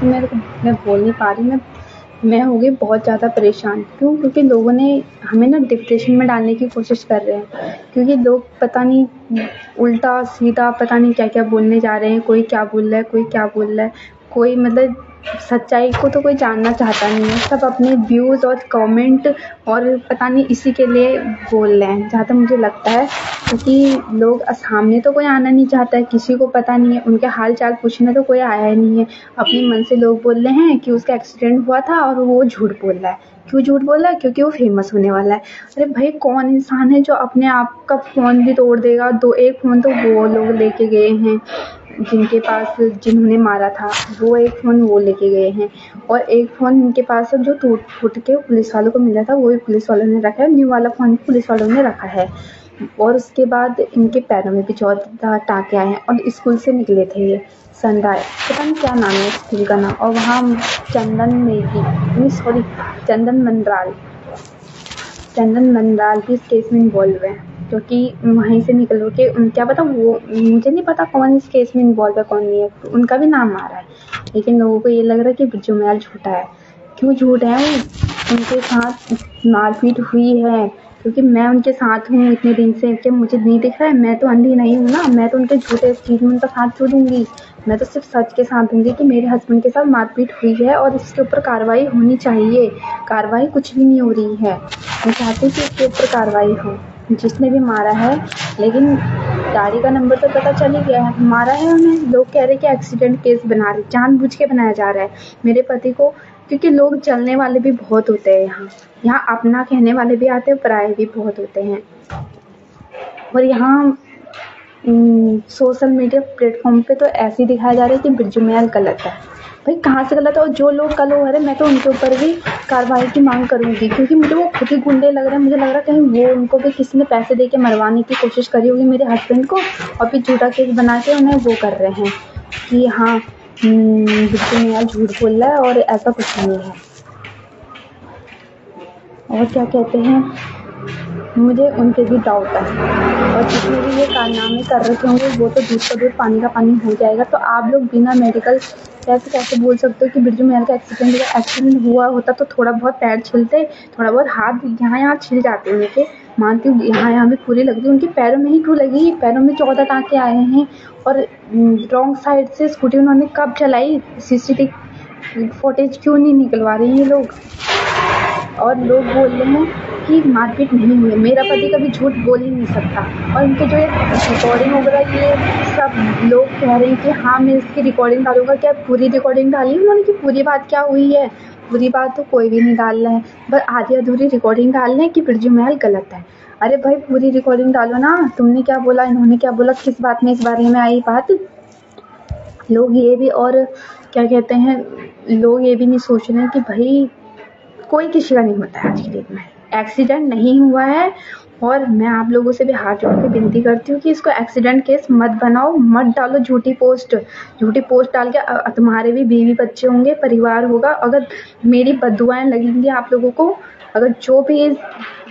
मैं बोल नहीं पा रही। मैं हो गई बहुत ज़्यादा परेशान। क्यों? क्योंकि लोगों ने हमें ना डिप्रेशन में डालने की कोशिश कर रहे हैं, क्योंकि लोग पता नहीं उल्टा सीधा पता नहीं क्या क्या बोलने जा रहे हैं। कोई क्या बोल रहा है, कोई क्या बोल रहा है, कोई मतलब सच्चाई को तो कोई जानना चाहता नहीं है। सब अपने व्यूज़ और कमेंट और पता नहीं इसी के लिए बोल रहे हैं, जहाँ तक मुझे लगता है। क्योंकि लोग सामने तो कोई आना नहीं चाहता है, किसी को पता नहीं है, उनके हाल चाल पूछने तो कोई आया ही नहीं है। अपने मन से लोग बोल रहे हैं कि उसका एक्सीडेंट हुआ था और वो झूठ बोल रहा है। क्यों झूठ बोल रहा है? क्योंकि वो फेमस होने वाला है। अरे भाई, कौन इंसान है जो अपने आप का फ़ोन भी तोड़ देगा? दो एक फ़ोन तो वो लोग लेके गए हैं जिनके पास, जिन्होंने मारा था, वो एक फ़ोन वो लेके गए हैं। और एक फ़ोन उनके पास है जो टूट फूट के पुलिस वालों को मिला था, वो भी पुलिस वालों ने रखा है। न्यू वाला फ़ोन पुलिस वालों ने रखा है। और उसके बाद इनके पैरों में भी 14 टाँके आए हैं और स्कूल से निकले थे ये सनराइज, पता नहीं क्या नाम है स्कूल का नाम। और वहाँ चंदन नेगी नहीं सॉरी चंदन मनराल भी इस केस में इन्वॉल्व है, क्योंकि वहीं से निकल के क्या पता, वो मुझे नहीं पता कौन इस केस में इन्वॉल्व है कौन नहीं है, उनका भी नाम आ रहा है। लेकिन लोगों को ये लग रहा है कि बिरजू महल झूठा है। क्यों झूठ है? उनके साथ मारपीट हुई है, क्योंकि मैं उनके साथ हूँ इतने दिन से। क्या मुझे नहीं दिख रहा है? मैं तो अंधी नहीं हूँ ना, मैं तो उनके झूठे इस चीज़ में उनका साथ क्यों दूंगी? मैं तो सिर्फ सच के साथ दूंगी कि मेरे हस्बैंड के साथ मारपीट हुई है और इसके ऊपर कार्रवाई होनी चाहिए। कार्रवाई कुछ भी नहीं हो रही है। मैं चाहती हूँ कि इसके ऊपर कार्रवाई हो, जिसने भी मारा है। लेकिन गाड़ी का नंबर तो पता चल ही गया है, मारा है उन्हें। लोग कह रहे कि एक्सीडेंट केस बना रहे, जानबूझ के बनाया जा रहा है मेरे पति को। क्योंकि लोग चलने वाले भी बहुत होते हैं यहाँ अपना कहने वाले भी आते हैं, पराये भी बहुत होते हैं। और यहाँ सोशल मीडिया प्लेटफॉर्म पे तो ऐसे ही दिखाया जा रहा है कि बिरजू महल गलत है। भाई कहाँ से गलत है? और जो लोग कल हो रहे, मैं तो उनके ऊपर भी कार्रवाई की मांग करूँगी, क्योंकि मुझे वो खुद ही गुंडे लग रहे हैं। मुझे लग रहा है कहीं वो उनको भी किसी ने पैसे दे के मरवाने की कोशिश करी होगी मेरे हस्बैंड को, और फिर झूठा केस बना के उन्हें वो कर रहे हैं कि हाँ बिरजू महल झूठ बोल रहा है और ऐसा कुछ नहीं है। और क्या कहते हैं, मुझे उन पे भी डाउट है। और जितने भी ये कारनामे कर रखे होंगे वो तो दूध का दूध पानी का पानी हो जाएगा। तो आप लोग बिना मेडिकल कैसे बोल सकते हो कि बिरजू महल का एक्सीडेंट हुआ होता तो थोड़ा बहुत पैर छिलते, थोड़ा बहुत हाथ यहाँ छिल जाते उनके। मानती हूँ यहाँ भी पूरी लग रही, उनके पैरों में ही क्यों लगी? पैरों में 14 टाँके आए हैं। और रॉन्ग साइड से स्कूटी उन्होंने कब चलाई? CCTV फुटेज क्यों नहीं निकलवा रहे हैं ये लोग? और लोग बोल रहे हैं कि मारपीट नहीं हुई। मेरा पति कभी झूठ बोल ही नहीं सकता। और इनके जो ये रिकॉर्डिंग वगैरह, ये सब लोग कह रहे हैं कि हाँ मैं इसकी रिकॉर्डिंग डालूंगा। क्या पूरी रिकॉर्डिंग डाली उन्होंने कि पूरी बात क्या हुई है? पूरी बात तो कोई भी नहीं डाल रहा है, बस आधी अधूरी रिकॉर्डिंग डाल रहे हैं कि बिरजू महल गलत है। अरे भाई पूरी रिकॉर्डिंग डालो ना। तुमने क्या बोला, इन्होंने क्या बोला, किस बात में इस बारे में आई बात? लोग ये भी, और क्या कहते हैं, लोग ये भी नहीं सोच रहे हैं कि भाई कोई किसी का नहीं होता है आज की डेट में। एक्सीडेंट नहीं हुआ है। और मैं आप लोगों से भी हाथ जोड़ के विनती करती हूँ कि इसको एक्सीडेंट केस मत बनाओ, मत डालो झूठी पोस्ट डाल के। तुम्हारे भी बीवी बच्चे होंगे, परिवार होगा। अगर मेरी बद्दुआएं लगेंगी आप लोगों को, अगर जो भी इस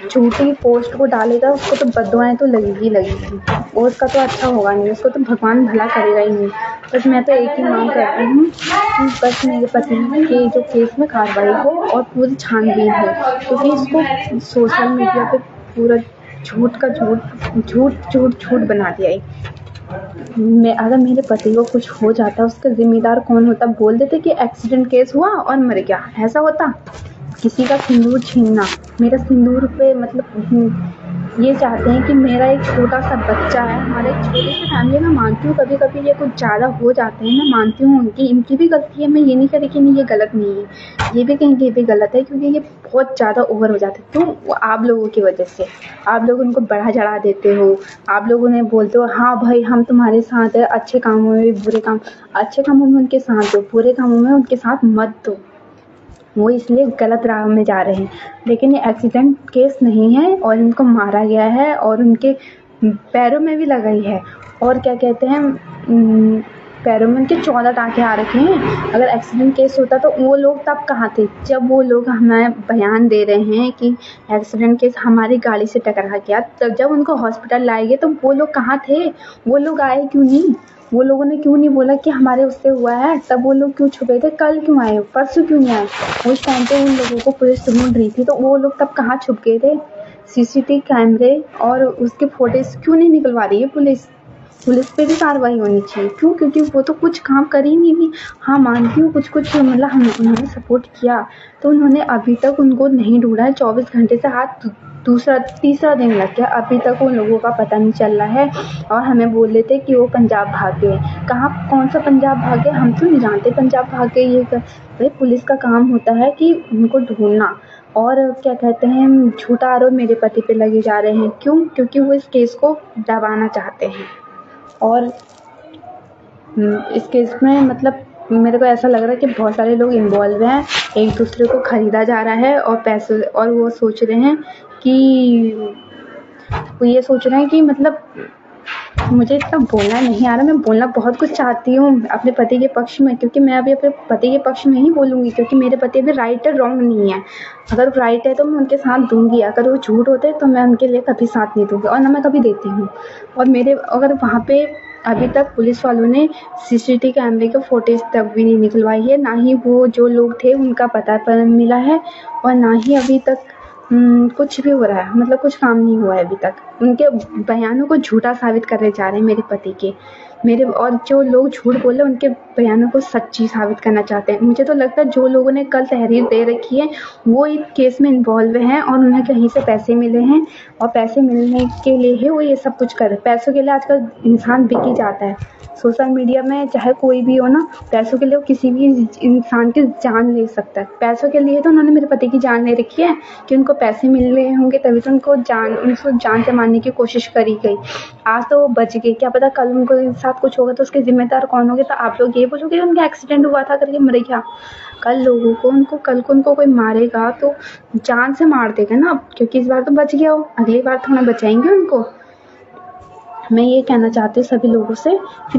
झूठी पोस्ट को डालेगा उसको तो बद्दुआएं तो लगेगी। और उसका तो अच्छा होगा नहीं, उसको तो भगवान भला करेगा ही नहीं। बस मैं तो एक ही मांग करती हूँ कि बस मेरे पति के जो केस में कार्रवाई हो और पूरी छानबीन हो, क्योंकि इसको सोशल मीडिया पे पूरा झूठ का झूठ बना दिया है। मैं अगर मेरे पति को कुछ हो जाता, उसका जिम्मेदार कौन होता? बोल देते कि एक्सीडेंट केस हुआ और मर गया, ऐसा होता? किसी का सिंदूर छीनना, मेरा सिंदूर पे मतलब ये चाहते हैं कि मेरा एक छोटा सा बच्चा है, हमारे एक छोटी सी फैमिली में। मानती हूँ कभी कभी ये कुछ ज़्यादा हो जाते हैं, मैं मानती हूँ इनकी भी गलती है। मैं ये नहीं करी कि नहीं ये गलत नहीं है, ये भी कहीं ये भी गलत है, क्योंकि ये बहुत ज़्यादा ओवर हो जाते हैं। क्यों? आप लोगों की वजह से। आप लोग उनको बढ़ा चढ़ा देते हो, आप लोग उन्हें बोलते हो हाँ भाई हम तुम्हारे साथ है, अच्छे कामों में भी अच्छे कामों में उनके साथ दो, बुरे कामों में उनके साथ मत दो। वो इसलिए गलत राह में जा रहे हैं। लेकिन ये एक्सीडेंट केस नहीं है और इनको मारा गया है और उनके पैरों में भी लगाई है। और क्या कहते हैं, पैरों में उनके 14 टाँके आ रखे हैं। अगर एक्सीडेंट केस होता तो वो लोग तब कहाँ थे? जब वो लोग हमें बयान दे रहे हैं कि एक्सीडेंट केस हमारी गाड़ी से टकरा गया, तब जब उनको हॉस्पिटल लाए गए तो वो लोग कहाँ थे? वो लोग आए क्यों नहीं? वो लोगों ने क्यों नहीं बोला कि हमारे उससे हुआ है? तब वो लोग क्यों छुपे थे? कल क्यों आए? परसों क्यों नहीं आए? उस टाइम पे उन लोगों को पुलिस ढूंढ रही थी, तो वो लोग तब कहाँ छुप गए थे? सीसीटीवी कैमरे और उसके फुटेज क्यों नहीं निकलवा रही है पुलिस? पुलिस पे भी कार्रवाई होनी चाहिए। क्यों? क्योंकि वो तो कुछ काम कर ही नहीं रही। हाँ, मानती हूँ कुछ मतलब हम उन्होंने सपोर्ट किया, तो उन्होंने अभी तक उनको नहीं ढूंढा है। 24 घंटे से आज दूसरा तीसरा दिन लग गया, अभी तक उन लोगों का पता नहीं चल रहा है। और हमें बोल रहे थे कि वो पंजाब भाग गए। कहाँ, कौन सा पंजाब भाग गए? हम तो नहीं जानते पंजाब भाग गए। ये भाई पुलिस का काम होता है कि उनको ढूंढना। और क्या कहते हैं, झूठा आरोप मेरे पति पे लगे जा रहे हैं। क्यों? क्योंकि वो इस केस को दबाना चाहते हैं। और इस केस में मतलब मेरे को ऐसा लग रहा है कि बहुत सारे लोग इन्वॉल्व हैं, एक दूसरे को खरीदा जा रहा है और पैसे, और वो सोच रहे हैं कि वो ये सोच रहे हैं कि मतलब मुझे इतना बोलना नहीं आ रहा। मैं बोलना बहुत कुछ चाहती हूँ अपने पति के पक्ष में, क्योंकि मैं अभी अपने पति के पक्ष में ही बोलूँगी, क्योंकि मेरे पति अभी राइट है, रॉन्ग नहीं है। अगर राइट है तो मैं उनके साथ दूंगी, अगर वो झूठ होते तो मैं उनके लिए कभी साथ नहीं दूंगी, और ना मैं कभी देती हूँ। और मेरे अगर वहाँ पे अभी तक पुलिस वालों ने सीसीटीवी कैमरे के फुटेज तक भी नहीं निकलवाई है, ना ही वो जो लोग थे उनका पता मिला है, और ना ही अभी तक कुछ भी हो रहा है। मतलब कुछ काम नहीं हुआ है अभी तक। उनके बयानों को झूठा साबित करने जा रहे हैं मेरे पति के। मेरे और जो लोग झूठ बोले उनके बयानों को सच्ची साबित करना चाहते हैं। मुझे तो लगता है जो लोगों ने कल तहरीर दे रखी है वो इस केस में इन्वॉल्व हैं, और उन्हें कहीं से पैसे मिले हैं, और पैसे मिलने के लिए ही वो ये सब कुछ कर रहे हैं। पैसों के लिए आजकल इंसान बिक ही जाता है। सोशल मीडिया में चाहे कोई भी हो ना, पैसों के लिए वो किसी भी इंसान की जान ले सकता है। पैसों के लिए तो उन्होंने मेरे पति की जान ले रखी है कि उनको पैसे मिल रहे होंगे तभी तो उनको जान से मारने की कोशिश करी गई। आज तो वो बच गए, क्या पता कल उनको साथ कुछ होगा तो उसके जिम्मेदार कौन होंगे? तो आप लोग ये बोलोगे उनका एक्सीडेंट हुआ था करके मर गया। कल को उनको कोई मारेगा तो जान से मार देगा ना, क्योंकि इस बार तो बच गया हो, अगली बार थोड़ा बचाएंगे उनको। मैं ये कहना चाहती हूँ सभी लोगों से कि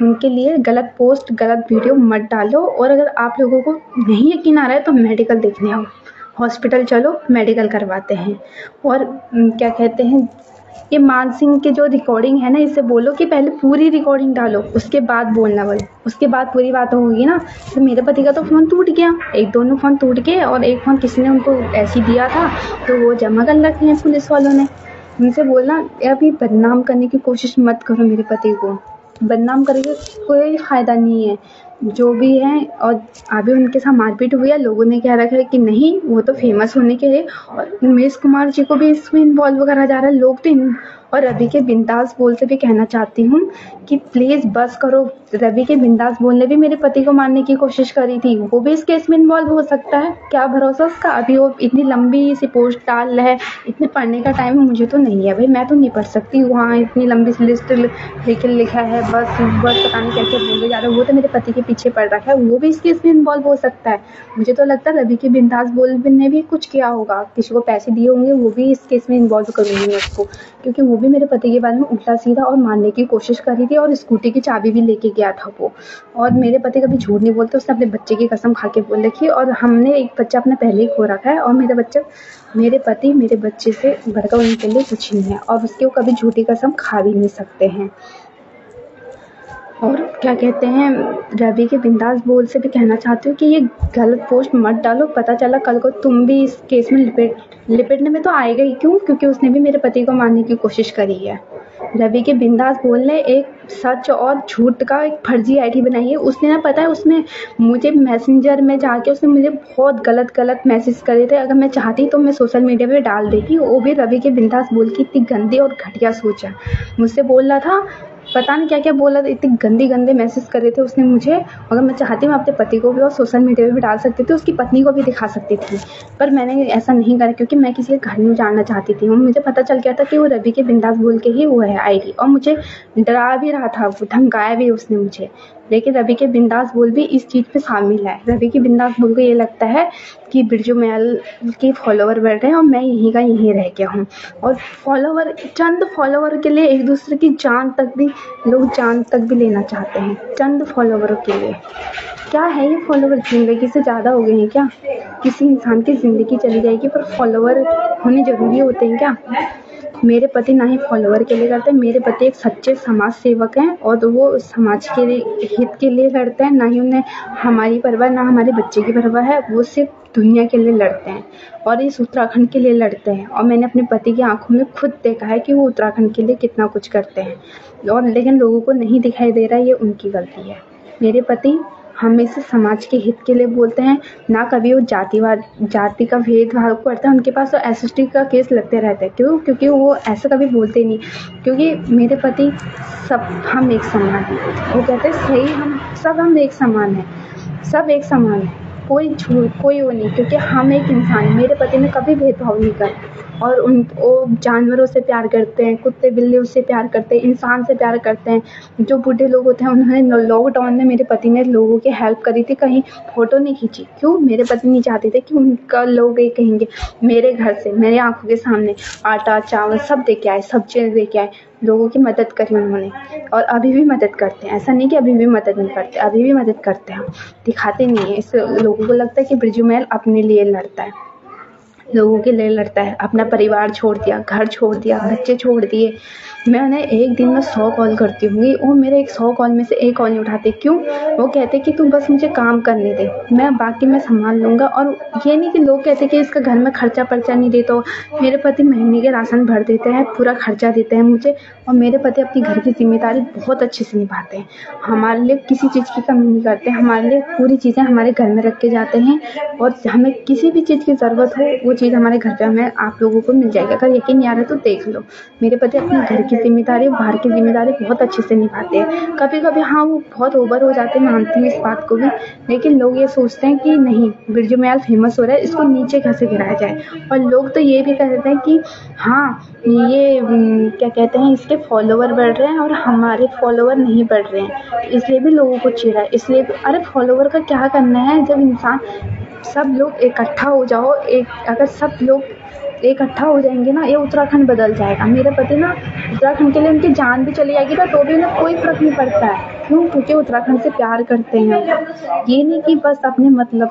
उनके लिए गलत पोस्ट, गलत वीडियो मत डालो। और अगर आप लोगों को नहीं यकीन आ रहा है तो मेडिकल देखने आओ, हॉस्पिटल चलो, मेडिकल करवाते हैं। और क्या कहते हैं, ये मान सिंह की जो रिकॉर्डिंग है ना, इससे बोलो कि पहले पूरी रिकॉर्डिंग डालो, उसके बाद बोलना बोले, उसके बाद पूरी बात होगी ना। तो मेरे पति का तो फ़ोन टूट गया, दोनों फ़ोन टूट गए, और एक फ़ोन किसी ने उनको ऐसे दिया था तो वो जमा कर रखे हैं पुलिस वालों ने। उनसे बोलना अभी बदनाम करने की कोशिश मत करो, मेरे पति को बदनाम करके कोई फ़ायदा नहीं है। जो भी है, और अभी उनके साथ मारपीट हुई है, लोगों ने कह रखा है कि नहीं वो तो फेमस होने के लिए, और उमेश कुमार जी को भी इसमें इन्वॉल्व करा जा रहा है। लोग तो और रवि के बिंदास बोल से भी कहना चाहती हूँ कि प्लीज़ बस करो। रवि के बिंदास बोल ने भी मेरे पति को मारने की कोशिश करी थी, वो भी इस केस में इन्वॉल्व हो सकता है। क्या भरोसा उसका? अभी वो इतनी लंबी सी पोस्ट डाल रहा है, इतने पढ़ने का टाइम मुझे तो नहीं है भाई, मैं तो नहीं पढ़ सकती। वहाँ इतनी लंबी सी लिस्ट लेके लिखा है, बस पता नहीं कैसे बोले जा रहा है। वो तो मेरे पति के पीछे पड़ रखा है, वो भी इस केस में इन्वॉल्व हो सकता है। मुझे तो लगता है रवि के बिंदास बोल ने भी कुछ किया होगा, किसी को पैसे दिए होंगे, वो भी इस केस में इन्वॉल्व करूँगी मैं उसको, क्योंकि वो भी मेरे पति के बारे में उल्टा सीधा और मारने की कोशिश करी थी, और स्कूटी की चाबी भी लेके गया था वो। और मेरे पति कभी झूठ नहीं बोलते, उसने अपने बच्चे की कसम खा के बोल रखी है, और हमने एक बच्चा अपने पहले ही खो रखा है, और मेरे पति मेरे बच्चे से बढ़कर उनके लिए कुछ नहीं है, और उसके वो कभी झूठी कसम खा भी नहीं सकते हैं। और क्या कहते हैं, रवि के बिंदास बोल से भी कहना चाहती हूँ कि ये गलत पोस्ट मत डालो। पता चला कल को तुम भी इस केस में लिपटने में तो आएगा ही। क्यों? क्योंकि उसने भी मेरे पति को मारने की कोशिश करी है। रवि के बिंदास बोल ने एक सच और झूठ का एक फर्जी आईडी बनाई है। उसने ना, पता है, उसमें मुझे मैसेंजर में जाके उसने मुझे बहुत गलत मैसेज करे थे। अगर मैं चाहती तो मैं सोशल मीडिया पे डाल देती, वो भी रवि के बिंदास बोल की इतनी गंदी और घटिया सोच है। मुझसे बोल रहा था, पता नहीं क्या क्या बोला था, इतने गंदे मैसेज करे थे उसने मुझे। अगर मैं चाहती मैं अपने पति को भी और सोशल मीडिया पे भी डाल सकती थी, उसकी पत्नी को भी दिखा सकती थी, पर मैंने ऐसा नहीं करा, क्योंकि मैं किसी के घर में जानना चाहती थी। मुझे पता चल गया था कि वो रवि के बिंदास बोल के ही वो है आईडी, और मुझे डरा भी रहा था, धमकाया भी उसने मुझे। लेकिन रवि के बिंदास बोल भी इस चीज़ पे शामिल है। रवि के बिंदास बोल को ये लगता है कि बिरजू महल के फॉलोवर बढ़ रहे हैं और मैं यहीं का यहीं रह गया हूँ, और फॉलोवर, चंद फॉलोवर के लिए एक दूसरे की जान तक भी लेना चाहते हैं, चंद फॉलोवरों के लिए। क्या है ये फॉलोवर? ज़िंदगी से ज़्यादा हो गए हैं क्या? किसी इंसान की ज़िंदगी चली जाएगी पर फॉलोवर होने ज़रूरी होते हैं क्या? मेरे पति ना ही फॉलोवर के लिए करते हैं, मेरे पति एक सच्चे समाज सेवक हैं और वो समाज के लिए हित के लिए लड़ते हैं। ना ही उन्हें हमारी परवाह, ना हमारे बच्चे की परवाह है। वो सिर्फ दुनिया के लिए लड़ते हैं और इस उत्तराखंड के लिए लड़ते हैं। और मैंने अपने पति की आंखों में खुद देखा है कि वो उत्तराखंड के लिए कितना कुछ करते हैं और लेकिन लोगों को नहीं दिखाई दे रहा, ये उनकी गलती है। मेरे पति हमेशा समाज के हित के लिए बोलते हैं, ना कभी वो जाति का भेदभाव करते हैं। उनके पास तो एसएसटी का केस लगते रहते हैं। क्यों? क्योंकि वो ऐसा कभी बोलते नहीं, क्योंकि मेरे पति हम एक समान हैं। वो कहते हैं सही, हम एक समान हैं, सब एक समान है, कोई वो नहीं, क्योंकि हम एक इंसान हैं। मेरे पति ने कभी भेदभाव नहीं करा और वो जानवरों से प्यार करते हैं, कुत्ते बिल्लियों से प्यार करते हैं, इंसान से प्यार करते हैं। जो बूढ़े लोग होते हैं, उन्होंने लॉकडाउन में मेरे पति ने लोगों की हेल्प करी थी, कहीं फ़ोटो नहीं खींची। क्यों? मेरे पति नहीं चाहते थे कि उनका लोग ये कहेंगे। मेरे घर से, मेरे आँखों के सामने आटा, चावल सब दे के आए, सब्जियाँ दे के आए, लोगों की मदद करी उन्होंने और अभी भी मदद करते हैं। ऐसा नहीं कि अभी भी मदद नहीं करते, अभी भी मदद करते हैं, दिखाते नहीं हैं। इससे लोगों को लगता है कि बिरजू महल अपने लिए लड़ता है, लोगों के लिए लड़ता है। अपना परिवार छोड़ दिया, घर छोड़ दिया, बच्चे छोड़ दिए। मैं उन्हें एक दिन में 100 कॉल करती होंगी, वो मेरे 100 कॉल में से एक कॉल नहीं उठाते। क्यों? वो कहते कि तू बस मुझे काम करने दे, मैं बाकी मैं संभाल लूँगा। और ये नहीं कि लोग कहते कि इसका घर में खर्चा पर्चा नहीं देता हो। मेरे पति महीने के राशन भर देते हैं, पूरा खर्चा देते हैं मुझे। और मेरे पति अपनी घर की जिम्मेदारी बहुत अच्छे से निभाते हैं, हमारे लिए किसी चीज़ की कमी नहीं करते। हमारे लिए पूरी चीज़ें हमारे घर में रख के जाते हैं और हमें किसी भी चीज़ की ज़रूरत हो, वो चीज़ हमारे घर पे हमें आप लोगों को मिल जाएगी। अगर यकीन नहीं आ रहा तो देख लो। मेरे पति अपने घर की जिम्मेदारी, बाहर की जिम्मेदारी बहुत अच्छे से निभाते हैं। कभी कभी हाँ, वो बहुत ओवर हो जाते हैं, मानती हूँ इस बात को भी। लेकिन लोग ये सोचते हैं कि नहीं, बिरजू महल फेमस हो रहा है, इसको नीचे कैसे गिराया जाए। और लोग तो ये भी कहते हैं कि हाँ, ये क्या कहते हैं, इसके फॉलोवर बढ़ रहे हैं और हमारे फॉलोवर नहीं बढ़ रहे हैं, इसलिए भी लोगों को चिढ़ा है। इसलिए अरे फॉलोवर का क्या करना है, जब इंसान सब लोग इकट्ठा हो जाओ, अगर सब लोग इकट्ठा हो जाएंगे ना, ये उत्तराखंड बदल जाएगा। मेरे पति ना उत्तराखंड के लिए उनकी जान भी चली जाएगी ना तो भी उन्हें कोई फर्क नहीं पड़ता है। क्यों? क्योंकि उत्तराखंड से प्यार करते हैं। ये नहीं कि बस अपने मतलब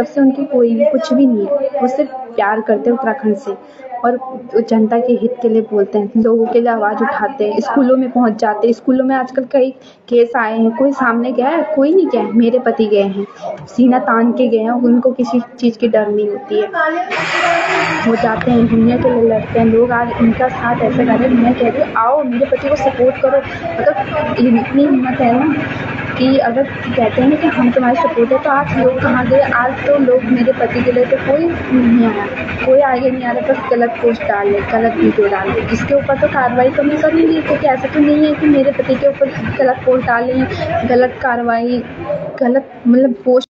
से उनकी कोई भी कुछ भी नहीं है, वो सिर्फ प्यार करते हैं उत्तराखंड से और जनता के हित के लिए बोलते हैं, लोगों के लिए आवाज़ उठाते हैं, स्कूलों में पहुंच जाते हैं। स्कूलों में आजकल कई केस आए हैं, कोई सामने गया है? कोई नहीं गया है। मेरे पति गए हैं, सीना तान के गए हैं, उनको किसी चीज़ की डर नहीं होती है। वो जाते हैं, दुनिया के लिए लड़ते हैं। लोग आज उनका साथ ऐसे कर रहे हैं, मैं कह रही हूँ आओ मेरे पति को सपोर्ट करो। अगर इतनी हिम्मत है ना कि अगर कहते हैं कि हम तुम्हारे सपोर्ट है, तो आज लोग कहाँ गए? आज तो लोग मेरे पति के लिए तो कोई नहीं आया, कोई आगे नहीं आ रहा, बस गलत पोस्ट डाल ले, गलत वीडियो डाल ले। इसके ऊपर तो कार्रवाई तो मैं करूँगी, क्योंकि ऐसा तो नहीं है कि मेरे पति के ऊपर गलत पोस्ट डालें, गलत कार्रवाई, गलत मतलब पोस्ट